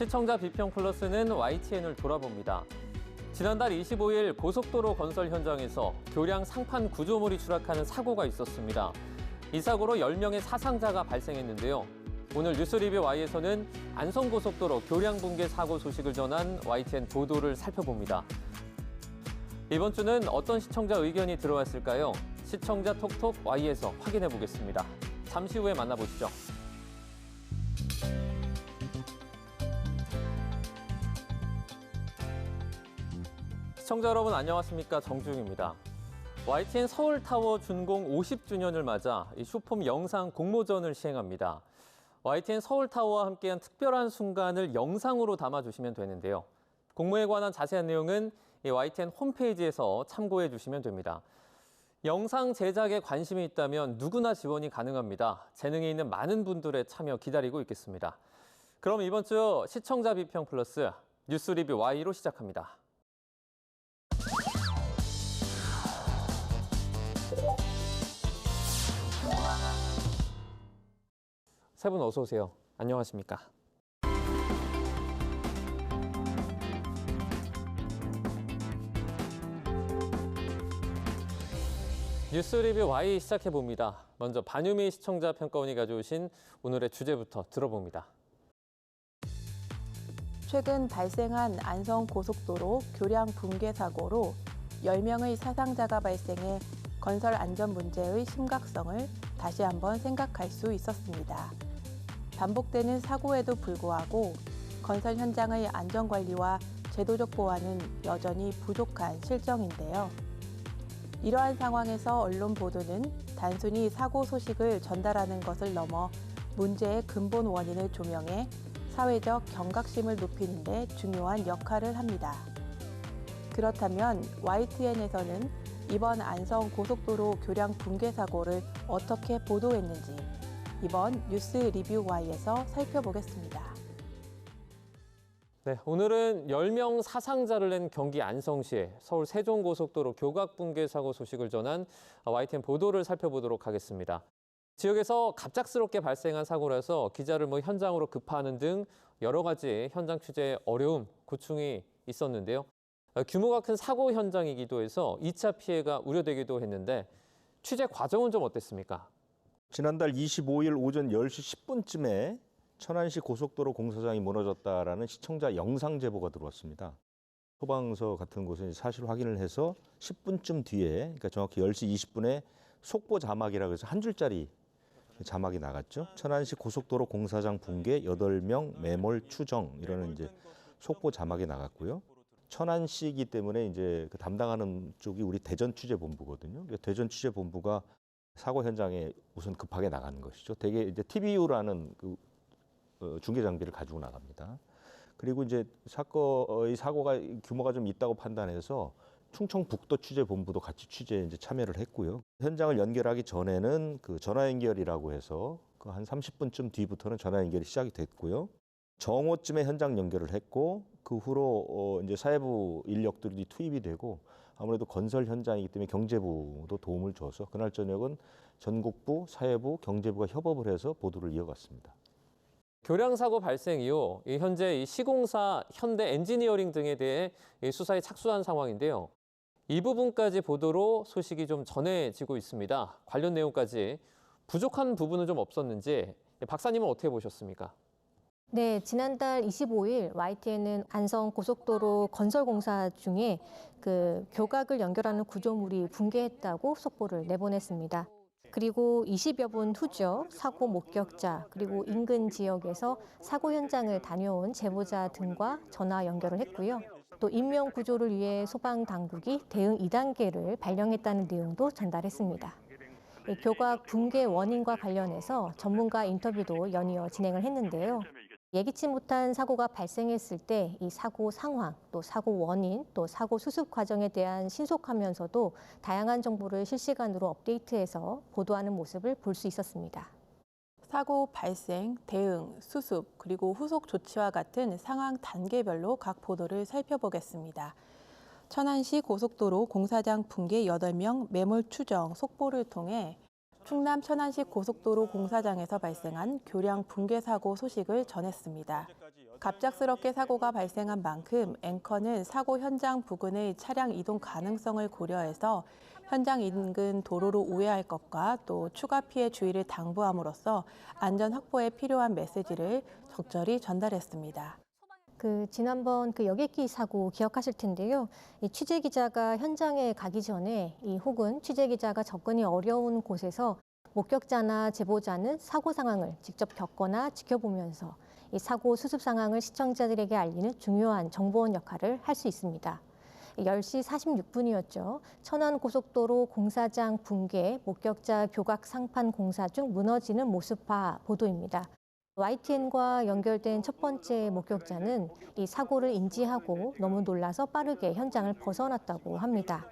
시청자 비평 플러스는 YTN을 돌아봅니다. 지난달 25일 고속도로 건설 현장에서 교량 상판 구조물이 추락하는 사고가 있었습니다. 이 사고로 10명의 사상자가 발생했는데요. 오늘 뉴스 리뷰 Y에서는 안성고속도로 교량 붕괴 사고 소식을 전한 YTN 보도를 살펴봅니다. 이번 주는 어떤 시청자 의견이 들어왔을까요? 시청자 톡톡 Y에서 확인해 보겠습니다. 잠시 후에 만나보시죠. 시청자 여러분 안녕하십니까? 정주영입니다. YTN 서울타워 준공 50주년을 맞아 이 슈폼 영상 공모전을 시행합니다. YTN 서울타워와 함께한 특별한 순간을 영상으로 담아주시면 되는데요. 공모에 관한 자세한 내용은 이 YTN 홈페이지에서 참고해 주시면 됩니다. 영상 제작에 관심이 있다면 누구나 지원이 가능합니다. 재능이 있는 많은 분들의 참여 기다리고 있겠습니다. 그럼 이번 주 시청자 비평 플러스 뉴스 리뷰 Y로 시작합니다. 세 분 어서 오세요. 안녕하십니까? 뉴스 리뷰 Y 시작해봅니다. 먼저 반유미 시청자 평가원이 가져오신 오늘의 주제부터 들어봅니다. 최근 발생한 안성고속도로 교량 붕괴 사고로 10명의 사상자가 발생해 건설 안전 문제의 심각성을 다시 한번 생각할 수 있었습니다. 반복되는 사고에도 불구하고 건설 현장의 안전관리와 제도적 보완은 여전히 부족한 실정인데요. 이러한 상황에서 언론 보도는 단순히 사고 소식을 전달하는 것을 넘어 문제의 근본 원인을 조명해 사회적 경각심을 높이는 데 중요한 역할을 합니다. 그렇다면 YTN에서는 이번 안성 고속도로 교량 붕괴 사고를 어떻게 보도했는지 이번 뉴스 리뷰 Y에서 살펴보겠습니다. 네, 오늘은 10명 사상자를 낸 경기 안성시 서울 세종고속도로 교각 붕괴 사고 소식을 전한 YTN 보도를 살펴보도록 하겠습니다. 지역에서 갑작스럽게 발생한 사고라서 기자를 현장으로 급파하는 등 여러 가지 현장 취재에 어려움, 고충이 있었는데요. 규모가 큰 사고 현장이기도 해서 2차 피해가 우려되기도 했는데 취재 과정은 좀 어땠습니까? 지난달 25일 오전 10시 10분쯤에 천안시 고속도로 공사장이 무너졌다라는 시청자 영상 제보가 들어왔습니다. 소방서 같은 곳은 사실 확인을 해서 10분쯤 뒤에, 그러니까 정확히 10시 20분에 속보 자막이라고 해서 한 줄짜리 자막이 나갔죠. 천안시 고속도로 공사장 붕괴 8명 매몰 추정 이러는 이제 속보 자막이 나갔고요. 천안시이기 때문에 이제 그 담당하는 쪽이 우리 대전 취재본부거든요. 대전 취재본부가 사고 현장에 우선 급하게 나가는 것이죠. 대개 이제 TBU라는 그 중계 장비를 가지고 나갑니다. 그리고 이제 사건의 사고가 규모가 좀 있다고 판단해서 충청북도 취재본부도 같이 취재에 이제 참여를 했고요. 현장을 연결하기 전에는 그 전화 연결이라고 해서 그 한 30분쯤 뒤부터는 전화 연결이 시작이 됐고요. 정오쯤에 현장 연결을 했고 그 후로 이제 사회부 인력들이 투입이 되고 아무래도 건설 현장이기 때문에 경제부도 도움을 줘서 그날 저녁은 전국부, 사회부, 경제부가 협업을 해서 보도를 이어갔습니다. 교량 사고 발생 이후 현재 시공사, 현대 엔지니어링 등에 대해 수사에 착수한 상황인데요. 이 부분까지 보도로 소식이 좀 전해지고 있습니다. 관련 내용까지 부족한 부분은 좀 없었는지 박사님은 어떻게 보셨습니까? 네, 지난달 25일 YTN은 안성 고속도로 건설 공사 중에 그 교각을 연결하는 구조물이 붕괴했다고 속보를 내보냈습니다. 그리고 20여 분 후죠. 사고 목격자 그리고 인근 지역에서 사고 현장을 다녀온 제보자 등과 전화 연결을 했고요. 또 인명 구조를 위해 소방 당국이 대응 2단계를 발령했다는 내용도 전달했습니다. 교각 붕괴 원인과 관련해서 전문가 인터뷰도 연이어 진행을 했는데요. 예기치 못한 사고가 발생했을 때 이 사고 상황, 또 사고 원인, 또 사고 수습 과정에 대한 신속하면서도 다양한 정보를 실시간으로 업데이트해서 보도하는 모습을 볼 수 있었습니다. 사고 발생, 대응, 수습, 그리고 후속 조치와 같은 상황 단계별로 각 보도를 살펴보겠습니다. 천안시 고속도로 공사장 붕괴 8명 매몰 추정 속보를 통해 충남 천안시 고속도로 공사장에서 발생한 교량 붕괴 사고 소식을 전했습니다. 갑작스럽게 사고가 발생한 만큼 앵커는 사고 현장 부근의 차량 이동 가능성을 고려해서 현장 인근 도로로 우회할 것과 또 추가 피해 주의를 당부함으로써 안전 확보에 필요한 메시지를 적절히 전달했습니다. 지난번 여객기 사고 기억하실 텐데요. 이 취재 기자가 현장에 가기 전에 혹은 취재 기자가 접근이 어려운 곳에서 목격자나 제보자는 사고 상황을 직접 겪거나 지켜보면서 이 사고 수습 상황을 시청자들에게 알리는 중요한 정보원 역할을 할 수 있습니다. 10시 46분이었죠. 천안고속도로 공사장 붕괴, 목격자 교각 상판 공사 중 무너지는 모습화 보도입니다. YTN과 연결된 첫 번째 목격자는 이 사고를 인지하고 너무 놀라서 빠르게 현장을 벗어났다고 합니다.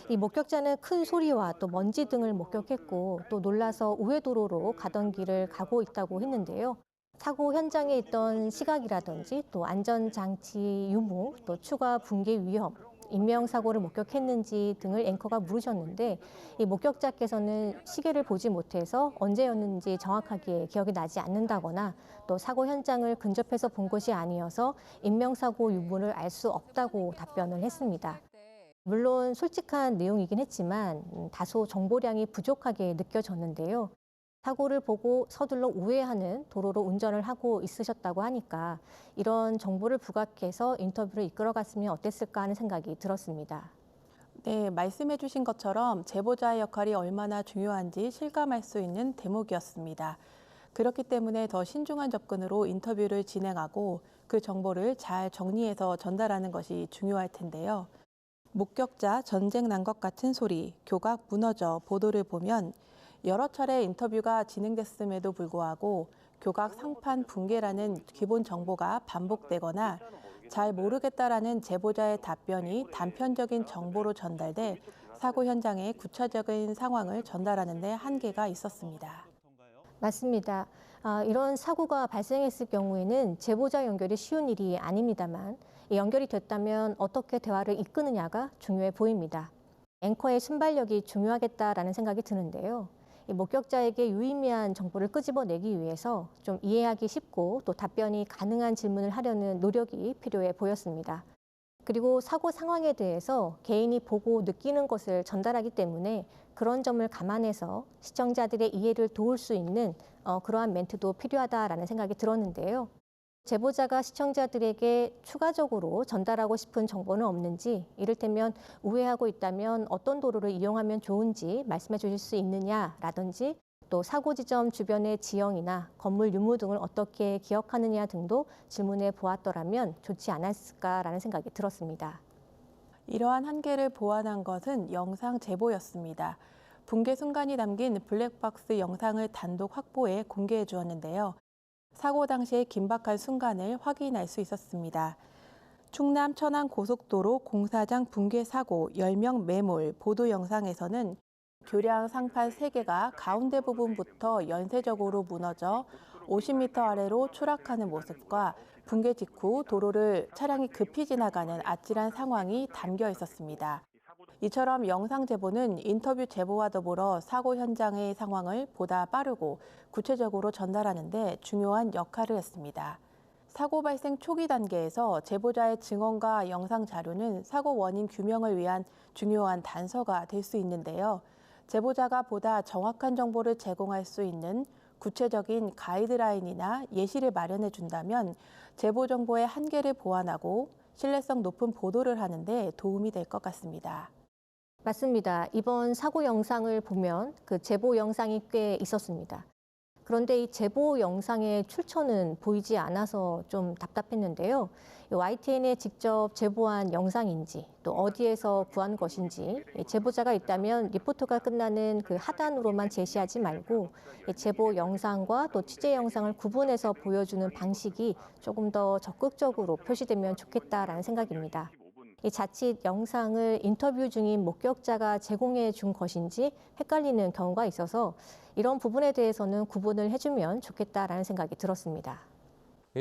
이 목격자는 큰 소리와 또 먼지 등을 목격했고 또 놀라서 우회도로로 가던 길을 가고 있다고 했는데요. 사고 현장에 있던 시각이라든지 또 안전장치 유무, 또 추가 붕괴 위험, 인명사고를 목격했는지 등을 앵커가 물으셨는데 이 목격자께서는 시계를 보지 못해서 언제였는지 정확하게 기억이 나지 않는다거나 또 사고 현장을 근접해서 본 것이 아니어서 인명사고 유무를 알 수 없다고 답변을 했습니다. 물론 솔직한 내용이긴 했지만 다소 정보량이 부족하게 느껴졌는데요. 사고를 보고 서둘러 우회하는 도로로 운전을 하고 있으셨다고 하니까 이런 정보를 부각해서 인터뷰를 이끌어갔으면 어땠을까 하는 생각이 들었습니다. 네, 말씀해 주신 것처럼 제보자의 역할이 얼마나 중요한지 실감할 수 있는 대목이었습니다. 그렇기 때문에 더 신중한 접근으로 인터뷰를 진행하고 그 정보를 잘 정리해서 전달하는 것이 중요할 텐데요. 목격자 전쟁 난 것 같은 소리, 교각 무너져 보도를 보면 여러 차례 인터뷰가 진행됐음에도 불구하고 교각 상판 붕괴라는 기본 정보가 반복되거나 잘 모르겠다라는 제보자의 답변이 단편적인 정보로 전달돼 사고 현장의 구체적인 상황을 전달하는 데 한계가 있었습니다. 맞습니다. 이런 사고가 발생했을 경우에는 제보자 연결이 쉬운 일이 아닙니다만 연결이 됐다면 어떻게 대화를 이끄느냐가 중요해 보입니다. 앵커의 순발력이 중요하겠다라는 생각이 드는데요. 이 목격자에게 유의미한 정보를 끄집어내기 위해서 좀 이해하기 쉽고 또 답변이 가능한 질문을 하려는 노력이 필요해 보였습니다. 그리고 사고 상황에 대해서 개인이 보고 느끼는 것을 전달하기 때문에 그런 점을 감안해서 시청자들의 이해를 도울 수 있는 그러한 멘트도 필요하다라는 생각이 들었는데요. 제보자가 시청자들에게 추가적으로 전달하고 싶은 정보는 없는지, 이를테면 우회하고 있다면 어떤 도로를 이용하면 좋은지 말씀해 주실 수 있느냐라든지 또 사고 지점 주변의 지형이나 건물 유무 등을 어떻게 기억하느냐 등도 질문해 보았더라면 좋지 않았을까라는 생각이 들었습니다. 이러한 한계를 보완한 것은 영상 제보였습니다. 붕괴 순간이 담긴 블랙박스 영상을 단독 확보해 공개해 주었는데요. 사고 당시의 긴박한 순간을 확인할 수 있었습니다. 충남 천안 고속도로 공사장 붕괴 사고 10명 매몰 보도 영상에서는 교량 상판 3개가 가운데 부분부터 연쇄적으로 무너져 50m 아래로 추락하는 모습과 붕괴 직후 도로를 차량이 급히 지나가는 아찔한 상황이 담겨 있었습니다. 이처럼 영상 제보는 인터뷰 제보와 더불어 사고 현장의 상황을 보다 빠르고 구체적으로 전달하는 데 중요한 역할을 했습니다. 사고 발생 초기 단계에서 제보자의 증언과 영상 자료는 사고 원인 규명을 위한 중요한 단서가 될 수 있는데요. 제보자가 보다 정확한 정보를 제공할 수 있는 구체적인 가이드라인이나 예시를 마련해 준다면 제보 정보의 한계를 보완하고 신뢰성 높은 보도를 하는 데 도움이 될 것 같습니다. 맞습니다. 이번 사고 영상을 보면 제보 영상이 꽤 있었습니다. 그런데 이 제보 영상의 출처는 보이지 않아서 좀 답답했는데요. YTN에 직접 제보한 영상인지 또 어디에서 구한 것인지 제보자가 있다면 리포터가 끝나는 하단으로만 제시하지 말고 제보 영상과 또 취재 영상을 구분해서 보여주는 방식이 조금 더 적극적으로 표시되면 좋겠다라는 생각입니다. 자칫 영상을 인터뷰 중인 목격자가 제공해 준 것인지 헷갈리는 경우가 있어서 이런 부분에 대해서는 구분을 해주면 좋겠다라는 생각이 들었습니다.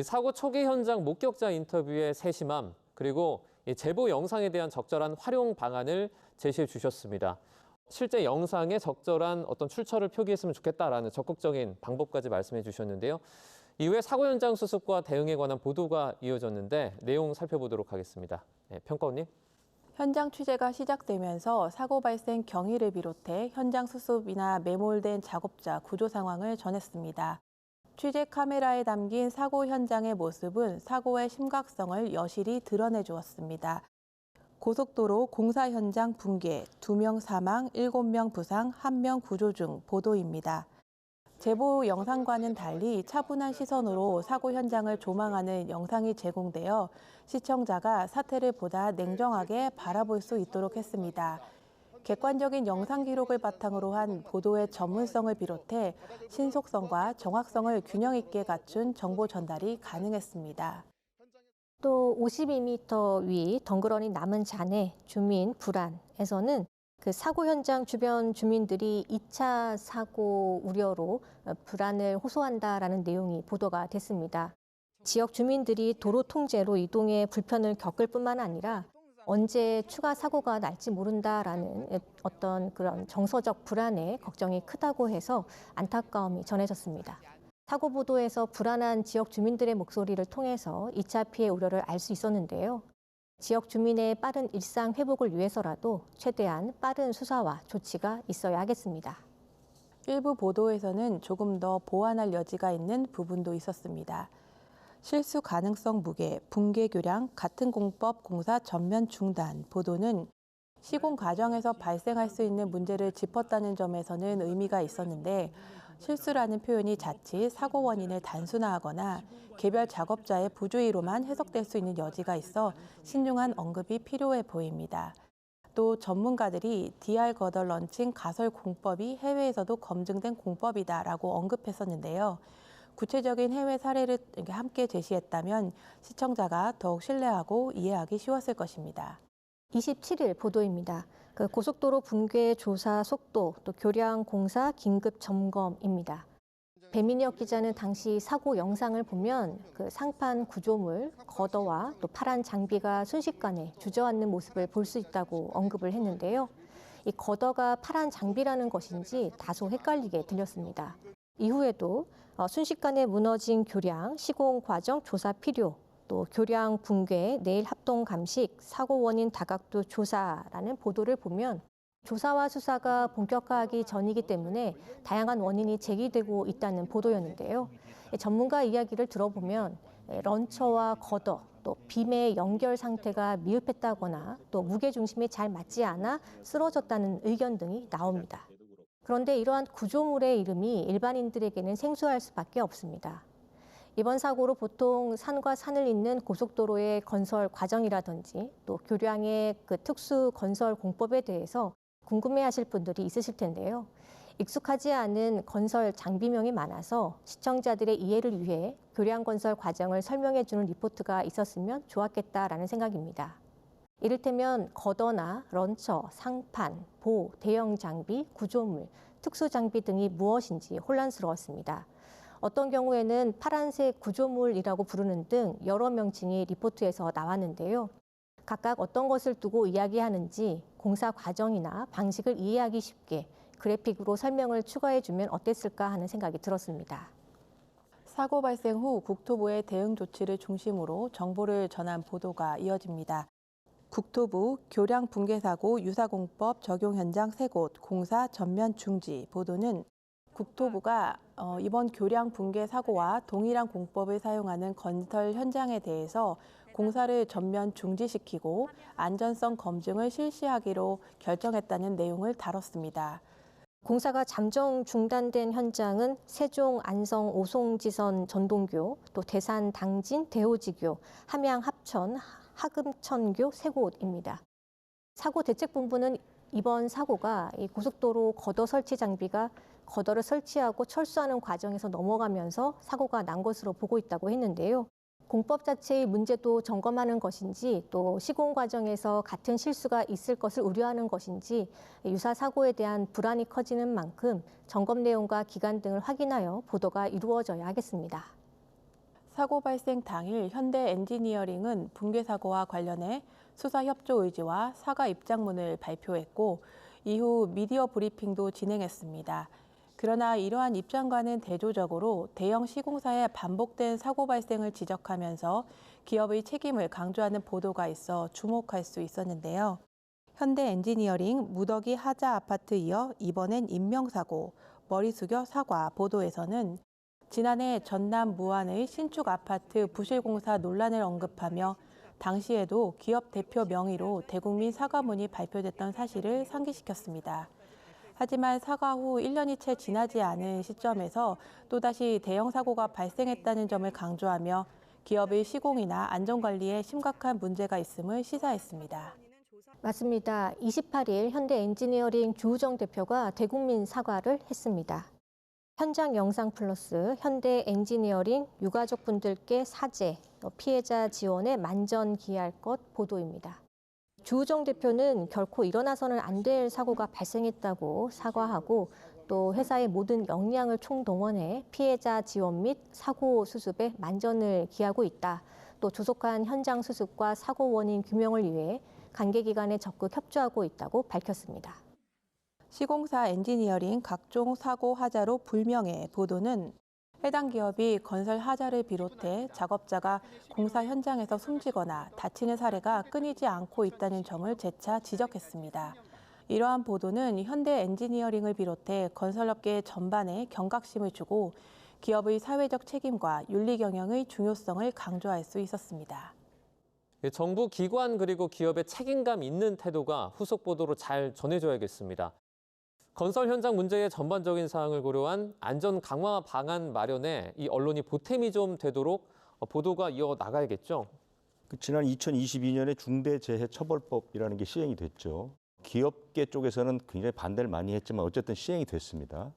사고 초기 현장 목격자 인터뷰의 세심함, 그리고 제보 영상에 대한 적절한 활용 방안을 제시해 주셨습니다. 실제 영상에 적절한 어떤 출처를 표기했으면 좋겠다라는 적극적인 방법까지 말씀해 주셨는데요. 이후에 사고 현장 수습과 대응에 관한 보도가 이어졌는데 내용 살펴보도록 하겠습니다. 네, 평가원님. 현장 취재가 시작되면서 사고 발생 경위를 비롯해 현장 수습이나 매몰된 작업자 구조 상황을 전했습니다. 취재 카메라에 담긴 사고 현장의 모습은 사고의 심각성을 여실히 드러내 주었습니다. 고속도로 공사 현장 붕괴, 2명 사망, 7명 부상, 1명 구조 중 보도입니다. 제보 영상과는 달리 차분한 시선으로 사고 현장을 조망하는 영상이 제공되어 시청자가 사태를 보다 냉정하게 바라볼 수 있도록 했습니다. 객관적인 영상 기록을 바탕으로 한 보도의 전문성을 비롯해 신속성과 정확성을 균형 있게 갖춘 정보 전달이 가능했습니다. 또 52m 위 덩그러니 남은 잔해 주민 불안에서는 그 사고 현장 주변 주민들이 2차 사고 우려로 불안을 호소한다라는 내용이 보도가 됐습니다. 지역 주민들이 도로 통제로 이동에 불편을 겪을 뿐만 아니라 언제 추가 사고가 날지 모른다라는 어떤 그런 정서적 불안에 걱정이 크다고 해서 안타까움이 전해졌습니다. 사고 보도에서 불안한 지역 주민들의 목소리를 통해서 2차 피해 우려를 알 수 있었는데요. 지역 주민의 빠른 일상 회복을 위해서라도 최대한 빠른 수사와 조치가 있어야 하겠습니다. 일부 보도에서는 조금 더 보완할 여지가 있는 부분도 있었습니다. 실수 가능성 무게, 붕괴 교량, 같은 공법 공사 전면 중단 보도는 시공 과정에서 발생할 수 있는 문제를 짚었다는 점에서는 의미가 있었는데 실수라는 표현이 자칫 사고 원인을 단순화하거나 개별 작업자의 부주의로만 해석될 수 있는 여지가 있어 신중한 언급이 필요해 보입니다. 또 전문가들이 DR 거덜 런칭 가설 공법이 해외에서도 검증된 공법이다라고 언급했었는데요. 구체적인 해외 사례를 함께 제시했다면 시청자가 더욱 신뢰하고 이해하기 쉬웠을 것입니다. 27일 보도입니다. 그 고속도로 붕괴 조사 속도, 또 교량 공사 긴급 점검입니다. 배민혁 기자는 당시 사고 영상을 보면 그 상판 구조물, 걷어와 또 파란 장비가 순식간에 주저앉는 모습을 볼 수 있다고 언급을 했는데요. 이 걷어가 파란 장비라는 것인지 다소 헷갈리게 들렸습니다. 이후에도 순식간에 무너진 교량, 시공 과정 조사 필요, 또 교량 붕괴, 내일 합동 감식, 사고 원인 다각도 조사라는 보도를 보면 조사와 수사가 본격화하기 전이기 때문에 다양한 원인이 제기되고 있다는 보도였는데요. 전문가 이야기를 들어보면 런처와 걷어, 또 빔의 연결 상태가 미흡했다거나 또 무게 중심이 잘 맞지 않아 쓰러졌다는 의견 등이 나옵니다. 그런데 이러한 구조물의 이름이 일반인들에게는 생소할 수밖에 없습니다. 이번 사고로 보통 산과 산을 잇는 고속도로의 건설 과정이라든지 또 교량의 그 특수 건설 공법에 대해서 궁금해하실 분들이 있으실 텐데요. 익숙하지 않은 건설 장비명이 많아서 시청자들의 이해를 위해 교량 건설 과정을 설명해주는 리포트가 있었으면 좋았겠다라는 생각입니다. 이를테면 걷어나 런처, 상판, 보, 대형 장비, 구조물, 특수 장비 등이 무엇인지 혼란스러웠습니다. 어떤 경우에는 파란색 구조물이라고 부르는 등 여러 명칭이 리포트에서 나왔는데요. 각각 어떤 것을 두고 이야기하는지 공사 과정이나 방식을 이해하기 쉽게 그래픽으로 설명을 추가해주면 어땠을까 하는 생각이 들었습니다. 사고 발생 후 국토부의 대응 조치를 중심으로 정보를 전한 보도가 이어집니다. 국토부 교량 붕괴 사고 유사공법 적용 현장 3곳 공사 전면 중지 보도는 국토부가 이번 교량 붕괴 사고와 동일한 공법을 사용하는 건설 현장에 대해서 공사를 전면 중지시키고 안전성 검증을 실시하기로 결정했다는 내용을 다뤘습니다. 공사가 잠정 중단된 현장은 세종 안성 오송지선 전동교, 또 대산 당진 대호지교, 함양 합천 하금천교 3곳입니다. 사고 대책본부는 이번 사고가 이 고속도로 걷어 설치 장비가 걷어를 설치하고 철수하는 과정에서 넘어가면서 사고가 난 것으로 보고 있다고 했는데요. 공법 자체의 문제도 점검하는 것인지 또 시공 과정에서 같은 실수가 있을 것을 우려하는 것인지 유사 사고에 대한 불안이 커지는 만큼 점검 내용과 기간 등을 확인하여 보도가 이루어져야 하겠습니다. 사고 발생 당일 현대 엔지니어링은 붕괴 사고와 관련해 수사 협조 의지와 사과 입장문을 발표했고 이후 미디어 브리핑도 진행했습니다. 그러나 이러한 입장과는 대조적으로 대형 시공사의 반복된 사고 발생을 지적하면서 기업의 책임을 강조하는 보도가 있어 주목할 수 있었는데요. 현대 엔지니어링 무더기 하자 아파트 이어 이번엔 인명사고, 머리 숙여 사과 보도에서는 지난해 전남 무안의 신축 아파트 부실공사 논란을 언급하며 당시에도 기업 대표 명의로 대국민 사과문이 발표됐던 사실을 상기시켰습니다. 하지만 사과 후 1년이 채 지나지 않은 시점에서 또다시 대형 사고가 발생했다는 점을 강조하며 기업의 시공이나 안전관리에 심각한 문제가 있음을 시사했습니다. 맞습니다. 28일 현대 엔지니어링 주우정 대표가 대국민 사과를 했습니다. 현장 영상 플러스 현대 엔지니어링 유가족분들께 사죄, 피해자 지원에 만전기할 것 보도입니다. 주우정 대표는 결코 일어나서는 안 될 사고가 발생했다고 사과하고 또 회사의 모든 역량을 총동원해 피해자 지원 및 사고 수습에 만전을 기하고 있다. 또 조속한 현장 수습과 사고 원인 규명을 위해 관계기관에 적극 협조하고 있다고 밝혔습니다. 시공사 엔지니어링 각종 사고 하자로 불명예 보도는 해당 기업이 건설 하자를 비롯해 작업자가 공사 현장에서 숨지거나 다치는 사례가 끊이지 않고 있다는 점을 재차 지적했습니다. 이러한 보도는 현대 엔지니어링을 비롯해 건설업계 전반에 경각심을 주고 기업의 사회적 책임과 윤리 경영의 중요성을 강조할 수 있었습니다. 정부 기관 그리고 기업의 책임감 있는 태도가 후속 보도로 잘 전해줘야겠습니다. 건설 현장 문제의 전반적인 사항을 고려한 안전 강화 방안 마련에 이 언론이 보탬이 좀 되도록 보도가 이어나가야겠죠. 지난 2022년에 중대재해처벌법이라는 게 시행이 됐죠. 기업계 쪽에서는 굉장히 반대를 많이 했지만 어쨌든 시행이 됐습니다.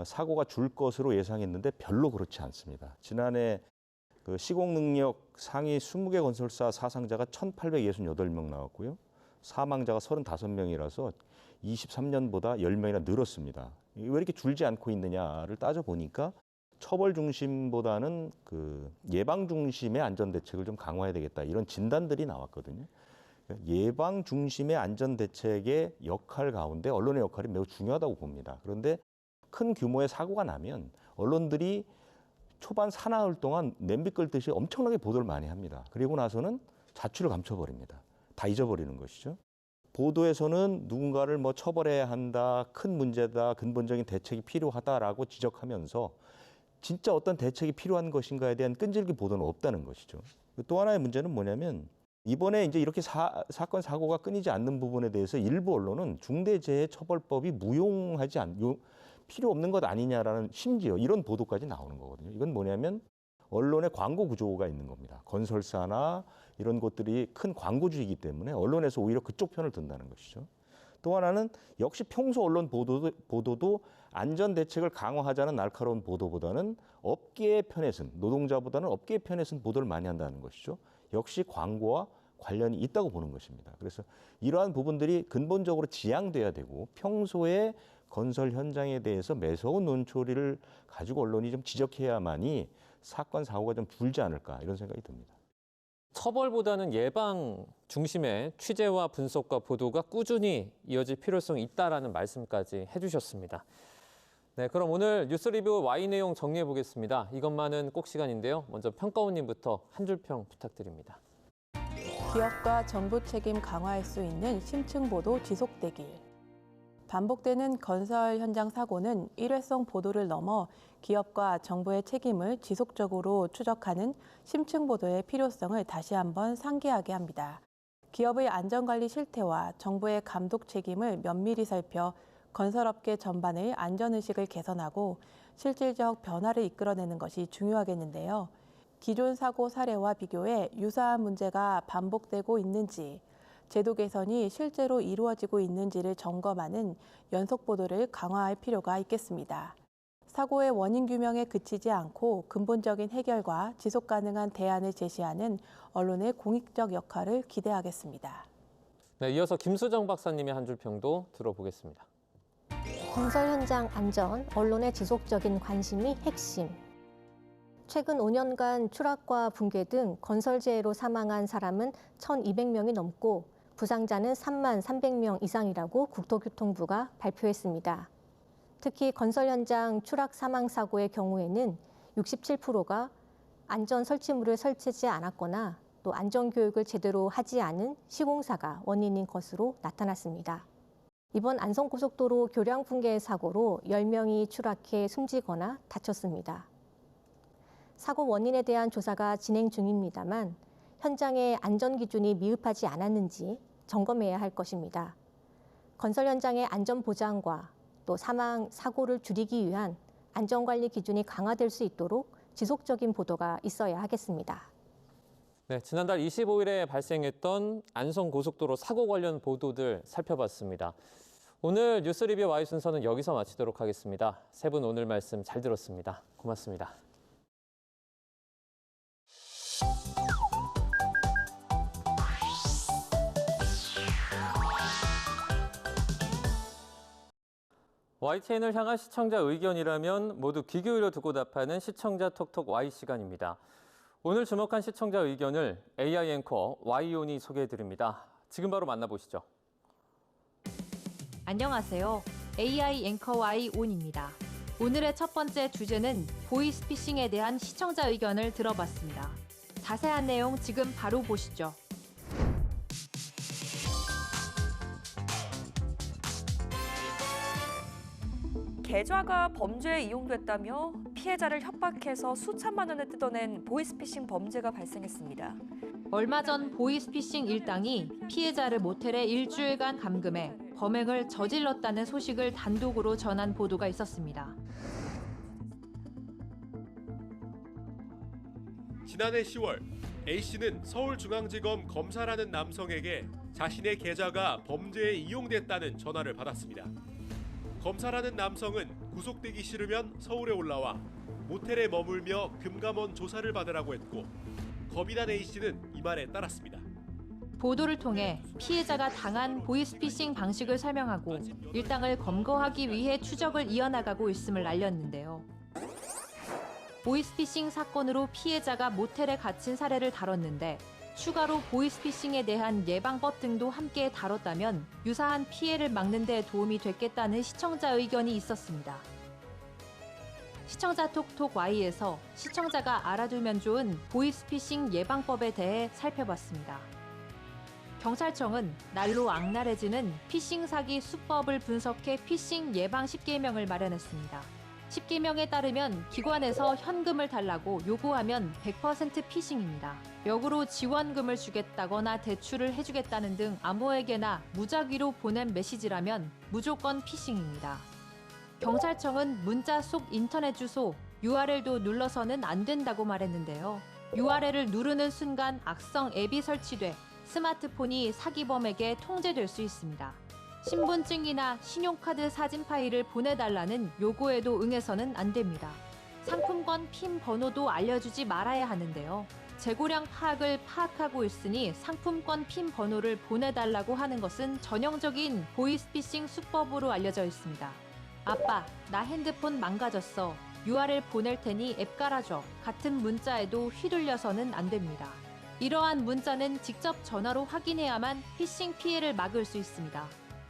사고가 줄 것으로 예상했는데 별로 그렇지 않습니다. 지난해 그 시공 능력 상위 20개 건설사 사상자가 1,868명 나왔고요. 사망자가 35명이라서 23년보다 10명이나 늘었습니다. 왜 이렇게 줄지 않고 있느냐를 따져보니까 처벌 중심보다는 그 예방 중심의 안전 대책을 좀 강화해야 되겠다 이런 진단들이 나왔거든요. 예방 중심의 안전 대책의 역할 가운데 언론의 역할이 매우 중요하다고 봅니다. 그런데 큰 규모의 사고가 나면 언론들이 초반 사나흘 동안 냄비 끓듯이 엄청나게 보도를 많이 합니다. 그리고 나서는 자취를 감춰버립니다. 다 잊어버리는 것이죠. 보도에서는 누군가를 뭐 처벌해야 한다, 큰 문제다, 근본적인 대책이 필요하다라고 지적하면서 진짜 어떤 대책이 필요한 것인가에 대한 끈질긴 보도는 없다는 것이죠. 또 하나의 문제는 뭐냐면 이번에 이제 이렇게 사건 사고가 끊이지 않는 부분에 대해서 일부 언론은 중대재해처벌법이 필요 없는 것 아니냐라는 심지어 이런 보도까지 나오는 거거든요. 이건 뭐냐면 언론의 광고 구조가 있는 겁니다. 건설사나 이런 곳들이 큰 광고주이기 때문에 언론에서 오히려 그쪽 편을 든다는 것이죠. 또 하나는 역시 평소 언론 보도도 안전 대책을 강화하자는 날카로운 보도보다는 업계의 편에 선, 노동자보다는 업계의 편에 선 보도를 많이 한다는 것이죠. 역시 광고와 관련이 있다고 보는 것입니다. 그래서 이러한 부분들이 근본적으로 지양돼야 되고 평소에 건설 현장에 대해서 매서운 논초리를 가지고 언론이 좀 지적해야만이 사건, 사고가 좀 줄지 않을까 이런 생각이 듭니다. 처벌보다는 예방 중심의 취재와 분석과 보도가 꾸준히 이어질 필요성이 있다라는 말씀까지 해주셨습니다. 네, 그럼 오늘 뉴스 리뷰 Y 내용 정리해 보겠습니다. 이것만은 꼭 시간인데요. 먼저 평가원님부터 한 줄 평 부탁드립니다. 기업과 정부 책임 강화할 수 있는 심층 보도 지속되길. 반복되는 건설 현장 사고는 일회성 보도를 넘어 기업과 정부의 책임을 지속적으로 추적하는 심층 보도의 필요성을 다시 한번 상기하게 합니다. 기업의 안전관리 실태와 정부의 감독 책임을 면밀히 살펴 건설업계 전반의 안전의식을 개선하고 실질적 변화를 이끌어내는 것이 중요하겠는데요. 기존 사고 사례와 비교해 유사한 문제가 반복되고 있는지, 제도 개선이 실제로 이루어지고 있는지를 점검하는 연속 보도를 강화할 필요가 있겠습니다. 사고의 원인 규명에 그치지 않고 근본적인 해결과 지속 가능한 대안을 제시하는 언론의 공익적 역할을 기대하겠습니다. 네, 이어서 김수정 박사님의 한 줄 평도 들어보겠습니다. 건설 현장 안전, 언론의 지속적인 관심이 핵심. 최근 5년간 추락과 붕괴 등 건설재해로 사망한 사람은 1,200명이 넘고 부상자는 3만 300명 이상이라고 국토교통부가 발표했습니다. 특히 건설 현장 추락 사망 사고의 경우에는 67%가 안전 설치물을 설치하지 않았거나 또 안전 교육을 제대로 하지 않은 시공사가 원인인 것으로 나타났습니다. 이번 안성고속도로 교량 붕괴 사고로 10명이 추락해 숨지거나 다쳤습니다. 사고 원인에 대한 조사가 진행 중입니다만 현장의 안전 기준이 미흡하지 않았는지 점검해야 할 것입니다. 건설 현장의 안전 보장과 또 사망, 사고를 줄이기 위한 안전관리 기준이 강화될 수 있도록 지속적인 보도가 있어야 하겠습니다. 네, 지난달 25일에 발생했던 안성고속도로 사고 관련 보도들 살펴봤습니다. 오늘 뉴스 리뷰 Y 순서는 여기서 마치도록 하겠습니다. 세 분 오늘 말씀 잘 들었습니다. 고맙습니다. YTN을 향한 시청자 의견이라면 모두 귀 기울여 두고 답하는 시청자 톡톡 Y 시간입니다. 오늘 주목한 시청자 의견을 AI 앵커 Y온이 소개해드립니다. 지금 바로 만나보시죠. 안녕하세요. AI 앵커 Y온입니다. 오늘의 첫 번째 주제는 보이스피싱에 대한 시청자 의견을 들어봤습니다. 자세한 내용 지금 바로 보시죠. 계좌가 범죄에 이용됐다며 피해자를 협박해서 수천만 원을 뜯어낸 보이스피싱 범죄가 발생했습니다. 얼마 전 보이스피싱 일당이 피해자를 모텔에 일주일간 감금해 범행을 저질렀다는 소식을 단독으로 전한 보도가 있었습니다. 지난해 10월 A씨는 서울중앙지검 검사라는 남성에게 자신의 계좌가 범죄에 이용됐다는 전화를 받았습니다. 검사라는 남성은 구속되기 싫으면 서울에 올라와 모텔에 머물며 금감원 조사를 받으라고 했고 겁이 난 A씨는 이 말에 따랐습니다. 보도를 통해 피해자가 당한 보이스피싱 방식을 설명하고 일당을 검거하기 위해 추적을 이어나가고 있음을 알렸는데요. 보이스피싱 사건으로 피해자가 모텔에 갇힌 사례를 다뤘는데 추가로 보이스피싱에 대한 예방법 등도 함께 다뤘다면 유사한 피해를 막는 데 도움이 됐겠다는 시청자 의견이 있었습니다. 시청자 톡톡 Y에서 시청자가 알아두면 좋은 보이스피싱 예방법에 대해 살펴봤습니다. 경찰청은 날로 악랄해지는 피싱 사기 수법을 분석해 피싱 예방 10계명을 마련했습니다. 10계명에 따르면 기관에서 현금을 달라고 요구하면 100% 피싱입니다. 역으로 지원금을 주겠다거나 대출을 해주겠다는 등 아무에게나 무작위로 보낸 메시지라면 무조건 피싱입니다. 경찰청은 문자 속 인터넷 주소 URL도 눌러서는 안 된다고 말했는데요. URL을 누르는 순간 악성 앱이 설치돼 스마트폰이 사기범에게 통제될 수 있습니다. 신분증이나 신용카드 사진 파일을 보내달라는 요구에도 응해서는 안 됩니다. 상품권 핀 번호도 알려주지 말아야 하는데요. 재고량 파악을 파악하고 있으니 상품권 핀 번호를 보내달라고 하는 것은 전형적인 보이스피싱 수법으로 알려져 있습니다. 아빠, 나 핸드폰 망가졌어. URL 보낼 테니 앱 깔아줘. 같은 문자에도 휘둘려서는 안 됩니다. 이러한 문자는 직접 전화로 확인해야만 피싱 피해를 막을 수 있습니다.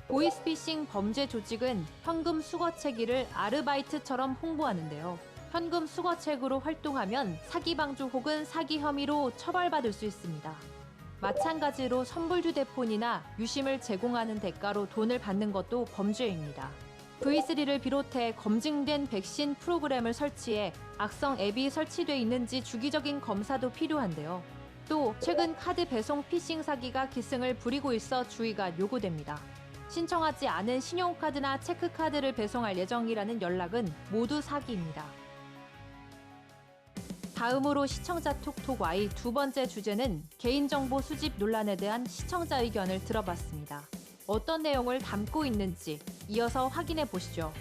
보이스피싱 범죄 조직은 현금 수거채기를 아르바이트처럼 홍보하는데요. 현금 수거책으로 활동하면 사기 방조 혹은 사기 혐의로 처벌받을 수 있습니다. 마찬가지로 선불 휴대폰이나 유심을 제공하는 대가로 돈을 받는 것도 범죄입니다. V3를 비롯해 검증된 백신 프로그램을 설치해 악성 앱이 설치돼 있는지 주기적인 검사도 필요한데요. 또 최근 카드 배송 피싱 사기가 기승을 부리고 있어 주의가 요구됩니다. 신청하지 않은 신용카드나 체크카드를 배송할 예정이라는 연락은 모두 사기입니다. 다음으로 시청자 톡톡 Y 두 번째 주제는 개인정보 수집 논란에 대한 시청자 의견을 들어봤습니다. 어떤 내용을 담고 있는지 이어서 확인해 보시죠.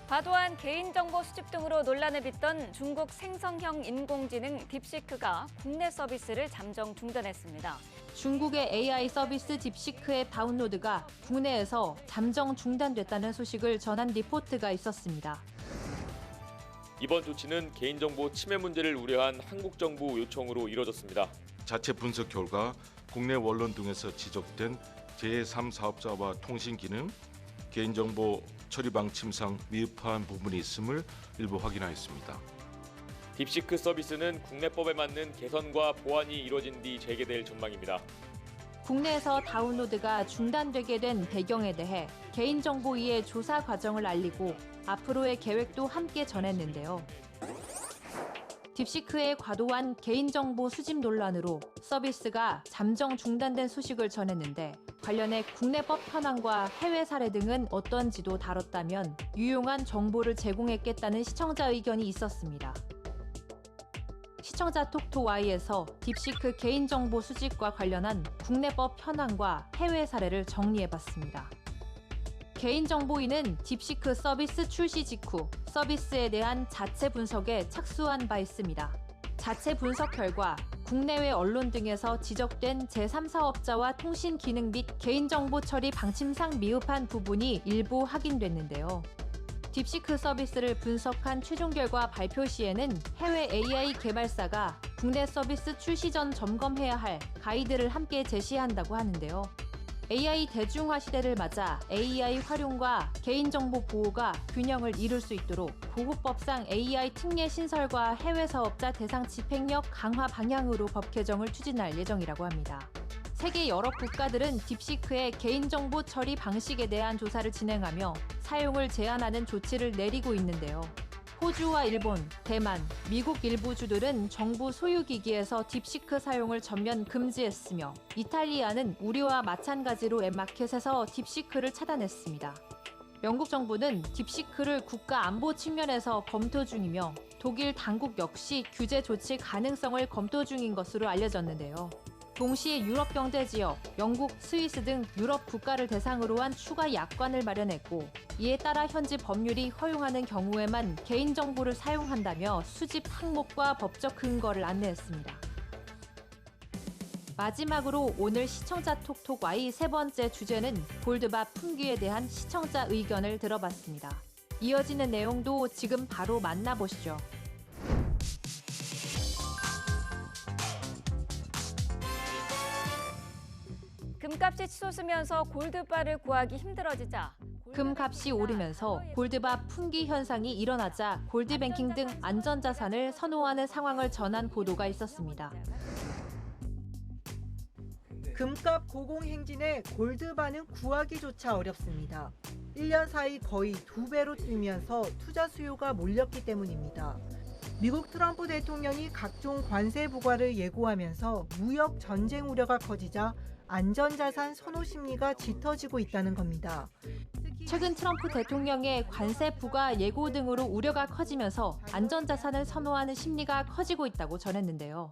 과도한 개인정보 수집 등으로 논란을 빚던 중국 생성형 인공지능 딥시크가 국내 서비스를 잠정 중단했습니다. 중국의 AI 서비스 딥시크의 다운로드가 국내에서 잠정 중단됐다는 소식을 전한 리포트가 있었습니다. 이번 조치는 개인정보 침해 문제를 우려한 한국 정부 요청으로 이뤄졌습니다. 자체 분석 결과 국내 원론 등에서 지적된 제3 사업자와 통신 기능, 개인정보 처리 방침상 미흡한 부분이 있음을 일부 확인하였습니다. 딥시크 서비스는 국내법에 맞는 개선과 보완이 이뤄진 뒤 재개될 전망입니다. 국내에서 다운로드가 중단되게 된 배경에 대해 개인정보 이해 조사 과정을 알리고 앞으로의 계획도 함께 전했는데요. 딥시크의 과도한 개인정보 수집 논란으로 서비스가 잠정 중단된 소식을 전했는데 관련해 국내법 현황과 해외 사례 등은 어떤지도 다뤘다면 유용한 정보를 제공했겠다는 시청자 의견이 있었습니다. 시청자 톡톡Y에서 딥시크 개인정보 수집과 관련한 국내법 현황과 해외 사례를 정리해봤습니다. 개인정보인은 딥시크 서비스 출시 직후 서비스에 대한 자체 분석에 착수한 바 있습니다. 자체 분석 결과 국내외 언론 등에서 지적된 제3사업자와 통신 기능 및 개인정보 처리 방침상 미흡한 부분이 일부 확인됐는데요. 딥시크 서비스를 분석한 최종 결과 발표 시에는 해외 AI 개발사가 국내 서비스 출시 전 점검해야 할 가이드를 함께 제시한다고 하는데요. AI 대중화 시대를 맞아 AI 활용과 개인정보 보호가 균형을 이룰 수 있도록 보호법상 AI 특례 신설과 해외 사업자 대상 집행력 강화 방향으로 법 개정을 추진할 예정이라고 합니다. 세계 여러 국가들은 딥시크의 개인정보 처리 방식에 대한 조사를 진행하며 사용을 제한하는 조치를 내리고 있는데요. 호주와 일본, 대만, 미국 일부 주들은 정부 소유 기기에서 딥시크 사용을 전면 금지했으며 이탈리아는 우리와 마찬가지로 앱마켓에서 딥시크를 차단했습니다. 영국 정부는 딥시크를 국가 안보 측면에서 검토 중이며 독일 당국 역시 규제 조치 가능성을 검토 중인 것으로 알려졌는데요. 동시에 유럽 경제 지역, 영국, 스위스 등 유럽 국가를 대상으로 한 추가 약관을 마련했고 이에 따라 현지 법률이 허용하는 경우에만 개인정보를 사용한다며 수집 항목과 법적 근거를 안내했습니다. 마지막으로 오늘 시청자 톡톡 Y 세 번째 주제는 골드바 품귀에 대한 시청자 의견을 들어봤습니다. 이어지는 내용도 지금 바로 만나보시죠. 금값이 치솟으면서 골드바를 구하기 힘들어지자 금값이 오르면서 골드바 품귀 현상이 일어나자 골드뱅킹 등 안전자산을 선호하는 상황을 전한 보도가 있었습니다. 금값 고공행진에 골드바는 구하기조차 어렵습니다. 1년 사이 거의 2배로 뛰면서 투자 수요가 몰렸기 때문입니다. 미국 트럼프 대통령이 각종 관세 부과를 예고하면서 무역 전쟁 우려가 커지자 안전자산 선호 심리가 짙어지고 있다는 겁니다. 최근 트럼프 대통령의 관세 부과 예고 등으로 우려가 커지면서 안전자산을 선호하는 심리가 커지고 있다고 전했는데요.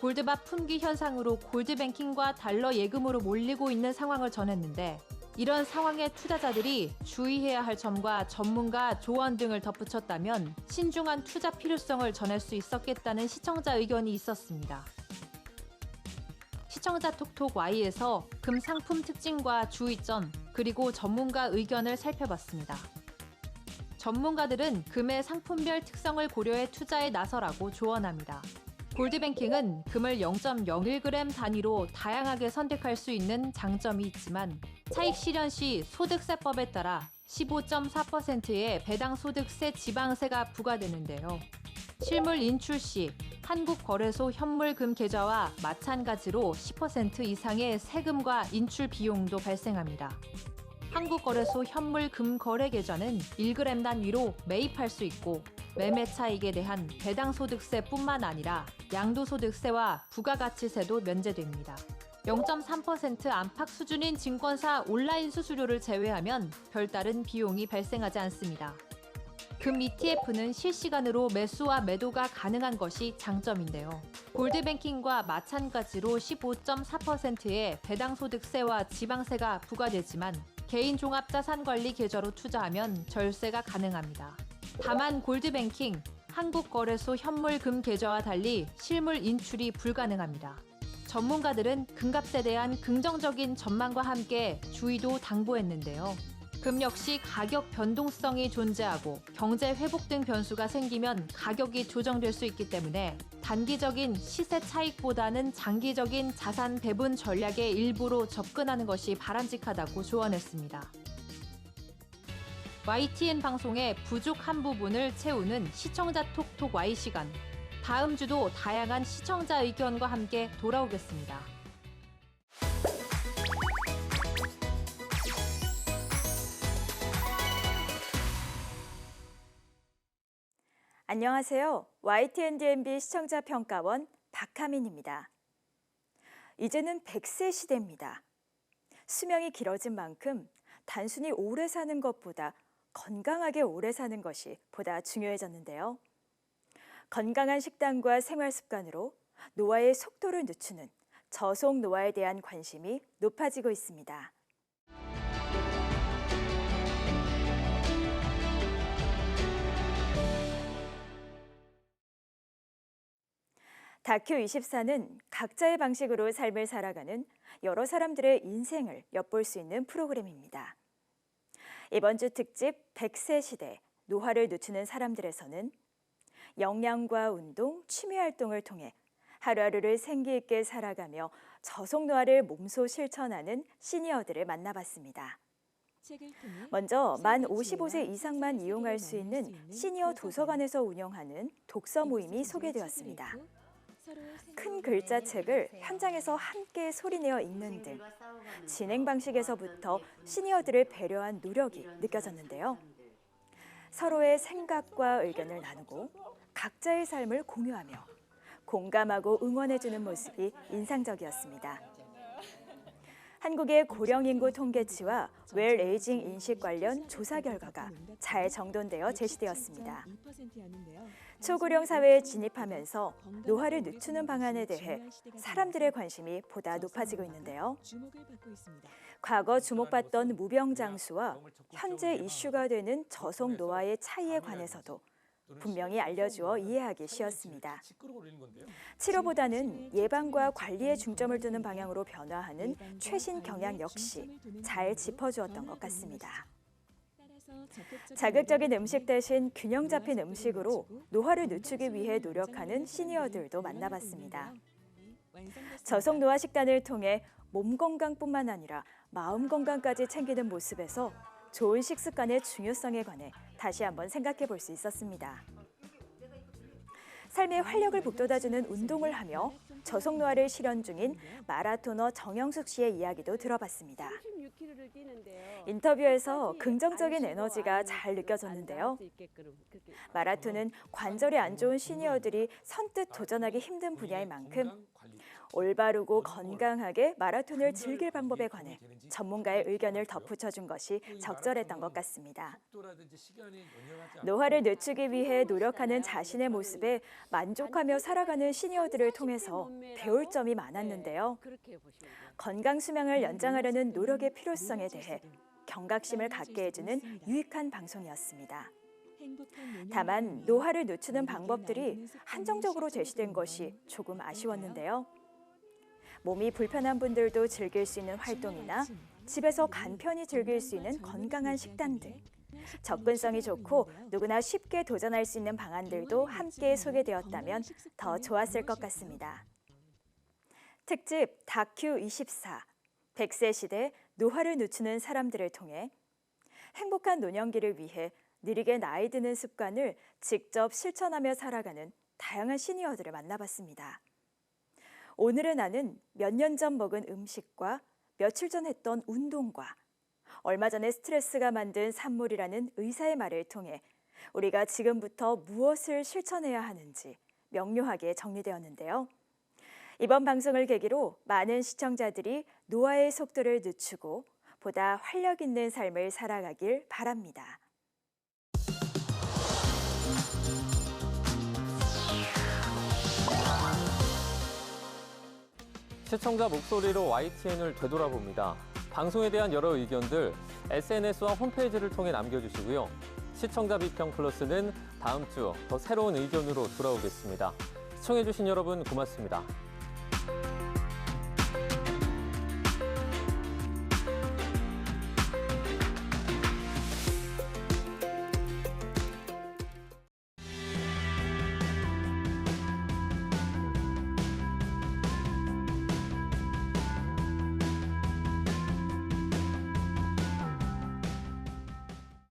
골드바 품귀 현상으로 골드뱅킹과 달러 예금으로 몰리고 있는 상황을 전했는데 이런 상황에 투자자들이 주의해야 할 점과 전문가 조언 등을 덧붙였다면 신중한 투자 필요성을 전할 수 있었겠다는 시청자 의견이 있었습니다. 시청자 톡톡 Y에서 금 상품 특징과 주의점 그리고 전문가 의견을 살펴봤습니다. 전문가들은 금의 상품별 특성을 고려해 투자에 나서라고 조언합니다. 골드뱅킹은 금을 0.01g 단위로 다양하게 선택할 수 있는 장점이 있지만 차익 실현 시 소득세법에 따라 15.4%의 배당소득세 지방세가 부과되는데요. 실물 인출 시 한국거래소 현물금 계좌와 마찬가지로 10% 이상의 세금과 인출 비용도 발생합니다. 한국거래소 현물금 거래 계좌는 1g 단위로 매입할 수 있고 매매 차익에 대한 배당소득세뿐만 아니라 양도소득세와 부가가치세도 면제됩니다. 0.3% 안팎 수준인 증권사 온라인 수수료를 제외하면 별다른 비용이 발생하지 않습니다. 금 ETF는 실시간으로 매수와 매도가 가능한 것이 장점인데요. 골드뱅킹과 마찬가지로 15.4%의 배당소득세와 지방세가 부과되지만 개인 종합자산관리 계좌로 투자하면 절세가 가능합니다. 다만 골드뱅킹, 한국거래소 현물금 계좌와 달리 실물 인출이 불가능합니다. 전문가들은 금값에 대한 긍정적인 전망과 함께 주의도 당부했는데요. 금 역시 가격 변동성이 존재하고 경제 회복 등 변수가 생기면 가격이 조정될 수 있기 때문에 단기적인 시세 차익보다는 장기적인 자산 배분 전략의 일부로 접근하는 것이 바람직하다고 조언했습니다. YTN 방송의 부족한 부분을 채우는 시청자 톡톡 Y 시간. 다음 주도 다양한 시청자 의견과 함께 돌아오겠습니다. 안녕하세요. YTN DMB 시청자 평가원 박하민입니다. 이제는 100세 시대입니다. 수명이 길어진 만큼 단순히 오래 사는 것보다 건강하게 오래 사는 것이 보다 중요해졌는데요. 건강한 식단과 생활 습관으로 노화의 속도를 늦추는 저속 노화에 대한 관심이 높아지고 있습니다. 다큐24는 각자의 방식으로 삶을 살아가는 여러 사람들의 인생을 엿볼 수 있는 프로그램입니다. 이번 주 특집 100세 시대 노화를 늦추는 사람들에서는 영양과 운동, 취미 활동을 통해 하루하루를 생기 있게 살아가며 저속 노화를 몸소 실천하는 시니어들을 만나봤습니다. 먼저 만 55세 이상만 이용할 수 있는 시니어 도서관에서 운영하는 독서 모임이 소개되었습니다. 큰 글자책을 현장에서 함께 소리내어 읽는 등 진행 방식에서부터 시니어들을 배려한 노력이 느껴졌는데요. 서로의 생각과 의견을 나누고 각자의 삶을 공유하며 공감하고 응원해주는 모습이 인상적이었습니다. 한국의 고령 인구 통계치와 웰 에이징 인식 관련 조사 결과가 잘 정돈되어 제시되었습니다. 초고령 사회에 진입하면서 노화를 늦추는 방안에 대해 사람들의 관심이 보다 높아지고 있는데요. 과거 주목받던 무병장수와 현재 이슈가 되는 저속 노화의 차이에 관해서도 분명히 알려주어 이해하기 쉬웠습니다. 치료보다는 예방과 관리에 중점을 두는 방향으로 변화하는 최신 경향 역시 잘 짚어주었던 것 같습니다. 자극적인 음식 대신 균형 잡힌 음식으로 노화를 늦추기 위해 노력하는 시니어들도 만나봤습니다. 저속 노화 식단을 통해 몸 건강뿐만 아니라 마음 건강까지 챙기는 모습에서 좋은 식습관의 중요성에 관해 다시 한번 생각해 볼 수 있었습니다. 삶의 활력을 북돋아주는 운동을 하며 저속 노화를 실현 중인 마라토너 정영숙 씨의 이야기도 들어봤습니다. 인터뷰에서 긍정적인 에너지가 잘 느껴졌는데요. 마라톤은 관절이 안 좋은 시니어들이 선뜻 도전하기 힘든 분야인 만큼 올바르고 건강하게 마라톤을 즐길 방법에 관해 전문가의 의견을 덧붙여준 것이 적절했던 것 같습니다. 노화를 늦추기 위해 노력하는 자신의 모습에 만족하며 살아가는 시니어들을 통해서 배울 점이 많았는데요. 건강 수명을 연장하려는 노력의 필요성에 대해 경각심을 갖게 해주는 유익한 방송이었습니다. 다만 노화를 늦추는 방법들이 한정적으로 제시된 것이 조금 아쉬웠는데요. 몸이 불편한 분들도 즐길 수 있는 활동이나 집에서 간편히 즐길 수 있는 건강한 식단 등 접근성이 좋고 누구나 쉽게 도전할 수 있는 방안들도 함께 소개되었다면 더 좋았을 것 같습니다. 특집 다큐24 100세 시대 노화를 늦추는 사람들을 통해 행복한 노년기를 위해 느리게 나이 드는 습관을 직접 실천하며 살아가는 다양한 시니어들을 만나봤습니다. 오늘은 나는 몇 년 전 먹은 음식과 며칠 전 했던 운동과 얼마 전에 스트레스가 만든 산물이라는 의사의 말을 통해 우리가 지금부터 무엇을 실천해야 하는지 명료하게 정리되었는데요. 이번 방송을 계기로 많은 시청자들이 노화의 속도를 늦추고 보다 활력 있는 삶을 살아가길 바랍니다. 시청자 목소리로 YTN을 되돌아봅니다. 방송에 대한 여러 의견들 SNS와 홈페이지를 통해 남겨주시고요. 시청자 비평 플러스는 다음 주 더 새로운 의견으로 돌아오겠습니다. 시청해주신 여러분 고맙습니다.